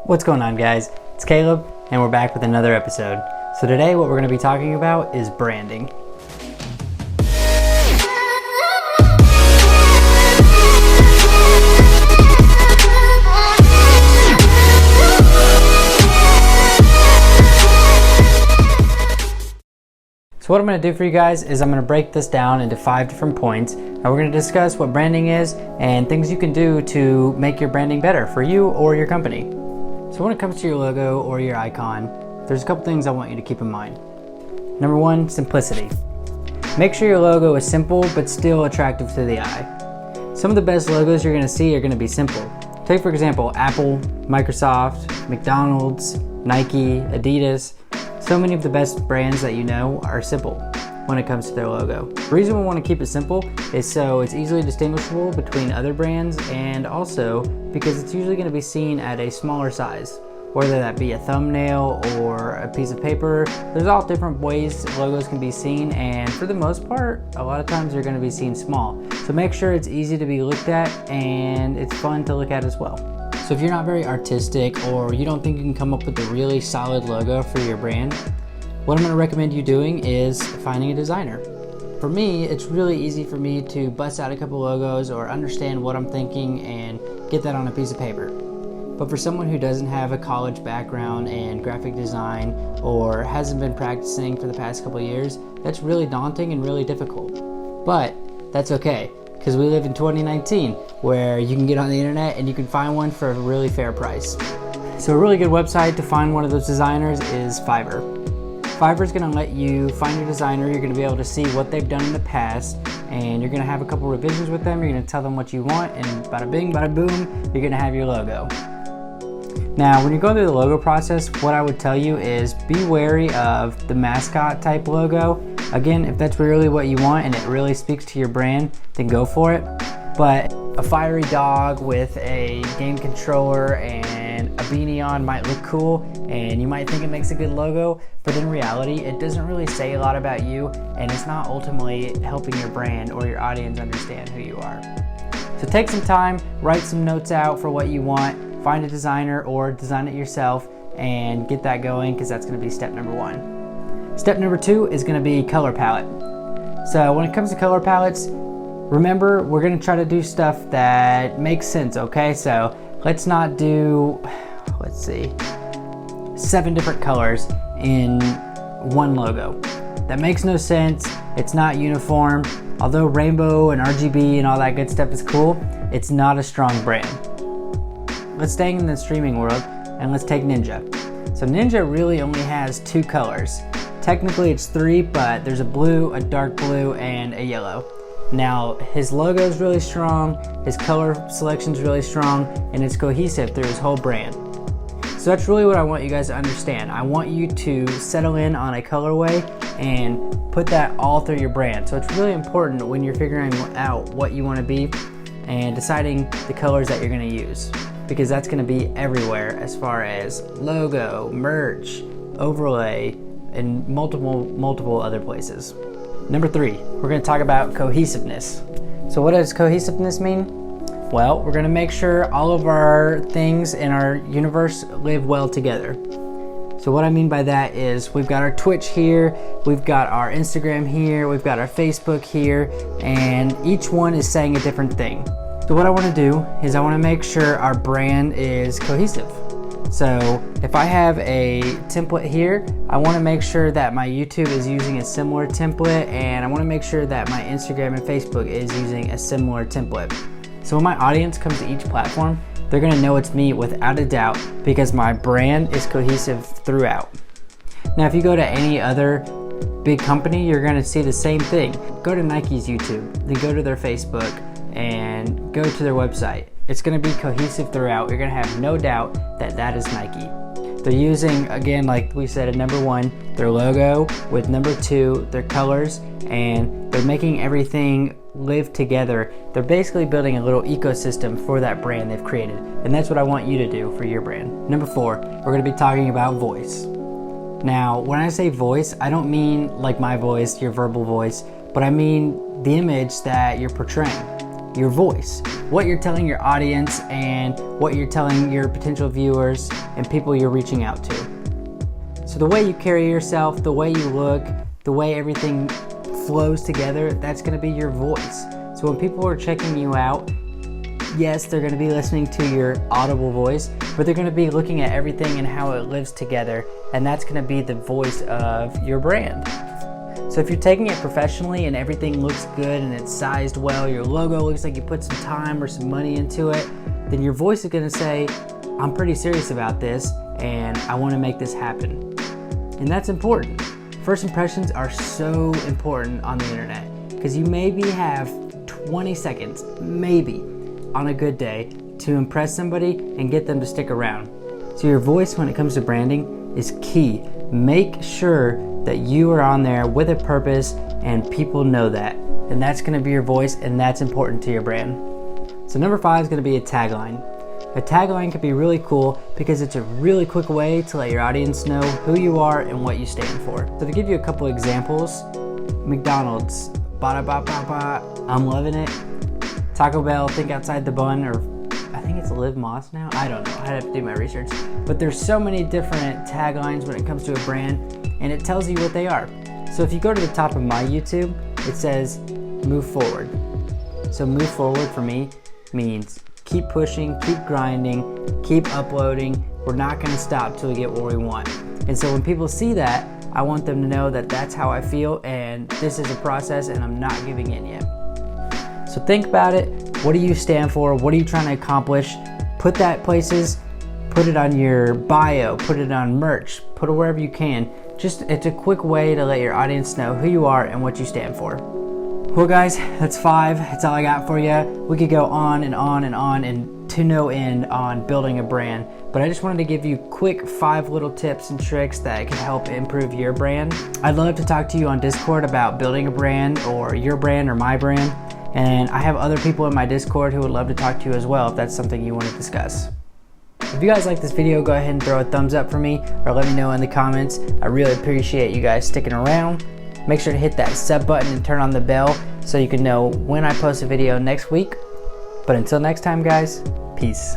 What's going on, guys? It's Caleb, and we're back with another episode. So today what we're going to be talking about is branding. So what I'm going to do for you guys is I'm going to break this down into 5 different points, and we're going to discuss what branding is and things you can do to make your branding better for you or your company. So when it comes to your logo or your icon, there's a couple things I want you to keep in mind. Number 1, simplicity. Make sure your logo is simple but still attractive to the eye. Some of the best logos you're going to see are going to be simple. Take for example Apple, Microsoft, McDonald's, Nike, Adidas. So many of the best brands that you know are simple when it comes to their logo. The reason we want to keep it simple is so it's easily distinguishable between other brands, and also because it's usually going to be seen at a smaller size, whether that be a thumbnail or a piece of paper. There's all different ways logos can be seen, and for the most part, a lot of times they're going to be seen small. So make sure it's easy to be looked at and it's fun to look at as well. So if you're not very artistic or you don't think you can come up with a really solid logo for your brand, what I'm going to recommend you doing is finding a designer. For me, it's really easy for me to bust out a couple logos or understand what I'm thinking and get that on a piece of paper. But for someone who doesn't have a college background in graphic design or hasn't been practicing for the past couple years, that's really daunting and really difficult. But that's okay, because we live in 2019 where you can get on the internet and you can find one for a really fair price. So a really good website to find one of those designers is Fiverr. Fiverr is going to let you find your designer. You're going to be able to see what they've done in the past, and you're going to have a couple revisions with them. You're going to tell them what you want, and bada bing, bada boom, you're going to have your logo. Now, when you're going through the logo process, what I would tell you is be wary of the mascot type logo. Again, if that's really what you want and it really speaks to your brand, then go for it. But a fiery dog with a game controller and a beanie on might look cool, and you might think it makes a good logo, but in reality, it doesn't really say a lot about you, and it's not ultimately helping your brand or your audience understand who you are. So take some time, write some notes out for what you want, find a designer or design it yourself, and get that going, because that's going to be step number 1. Step number 2 is going to be color palette. So when it comes to color palettes, remember, we're going to try to do stuff that makes sense, okay? So let's not do, 7 different colors in one logo. That makes no sense. It's not uniform. Although rainbow and RGB and all that good stuff is cool, it's not a strong brand. Let's stay in the streaming world and let's take Ninja. So Ninja really only has 2 colors. Technically it's 3, but there's a blue, a dark blue, and a yellow. Now, his logo is really strong, his color selection is really strong, and it's cohesive through his whole brand. So that's really what I want you guys to understand. I want you to settle in on a colorway and put that all through your brand. So it's really important when you're figuring out what you want to be and deciding the colors that you're going to use, because that's going to be everywhere as far as logo, merch, overlay, and multiple other places. Number 3, we're going to talk about cohesiveness. So what does cohesiveness mean? Well, we're going to make sure all of our things in our universe live well together. So what I mean by that is we've got our Twitch here, we've got our Instagram here, we've got our Facebook here, and each one is saying a different thing. So what I want to do is I want to make sure our brand is cohesive. So if I have a template here, I want to make sure that my YouTube is using a similar template, and I want to make sure that my Instagram and Facebook is using a similar template. So when my audience comes to each platform, they're going to know it's me without a doubt, because my brand is cohesive throughout. Now if you go to any other big company, you're going to see the same thing. Go to Nike's YouTube, then go to their Facebook, and go to their website. It's going to be cohesive throughout. You're going to have no doubt that that is Nike. They're using, again, like we said at number 1, their logo, with number 2, their colors, and they're making everything live together. They're basically building a little ecosystem for that brand they've created, and that's what I want you to do for your brand. Number 4, we're going to be talking about voice. Now, when I say voice, I don't mean like my voice, your verbal voice, but I mean the image that you're portraying. your voice, what you're telling your audience and what you're telling your potential viewers and people you're reaching out to. So the way you carry yourself, the way you look, the way everything flows together, that's going to be your voice. So when people are checking you out, yes, they're going to be listening to your audible voice, but they're going to be looking at everything and how it lives together, and that's going to be the voice of your brand. So if you're taking it professionally and everything looks good and it's sized well, your logo looks like you put some time or some money into it, then your voice is going to say, I'm pretty serious about this and I want to make this happen. And that's important. First impressions are so important on the internet because you maybe have 20 seconds, maybe, on a good day to impress somebody and get them to stick around. So your voice when it comes to branding is key. Make sure that you are on there with a purpose and people know that. And that's gonna be your voice and that's important to your brand. So number 5 is gonna be a tagline. A tagline can be really cool because it's a really quick way to let your audience know who you are and what you stand for. So to give you a couple examples, McDonald's, ba-da-ba-ba-ba, I'm loving it. Taco Bell, think outside the bun, or I think it's Live Moss now. I don't know, I'd have to do my research. But there's so many different taglines when it comes to a brand and it tells you what they are. So if you go to the top of my YouTube, it says move forward. So move forward for me means keep pushing, keep grinding, keep uploading. We're not gonna stop till we get what we want. And so when people see that, I want them to know that that's how I feel and this is a process and I'm not giving in yet. So think about it. What do you stand for? What are you trying to accomplish? Put that places, put it on your bio, put it on merch, put it wherever you can. Just, it's a quick way to let your audience know who you are and what you stand for. Well guys, that's 5. That's all I got for you. We could go on and on and on and to no end on building a brand, but I just wanted to give you quick 5 little tips and tricks that can help improve your brand. I'd love to talk to you on Discord about building a brand or your brand or my brand. And I have other people in my Discord who would love to talk to you as well if that's something you want to discuss. If you guys like this video, go ahead and throw a thumbs up for me or let me know in the comments. I really appreciate you guys sticking around. Make sure to hit that sub button and turn on the bell so you can know when I post a video next week. But until next time guys, peace.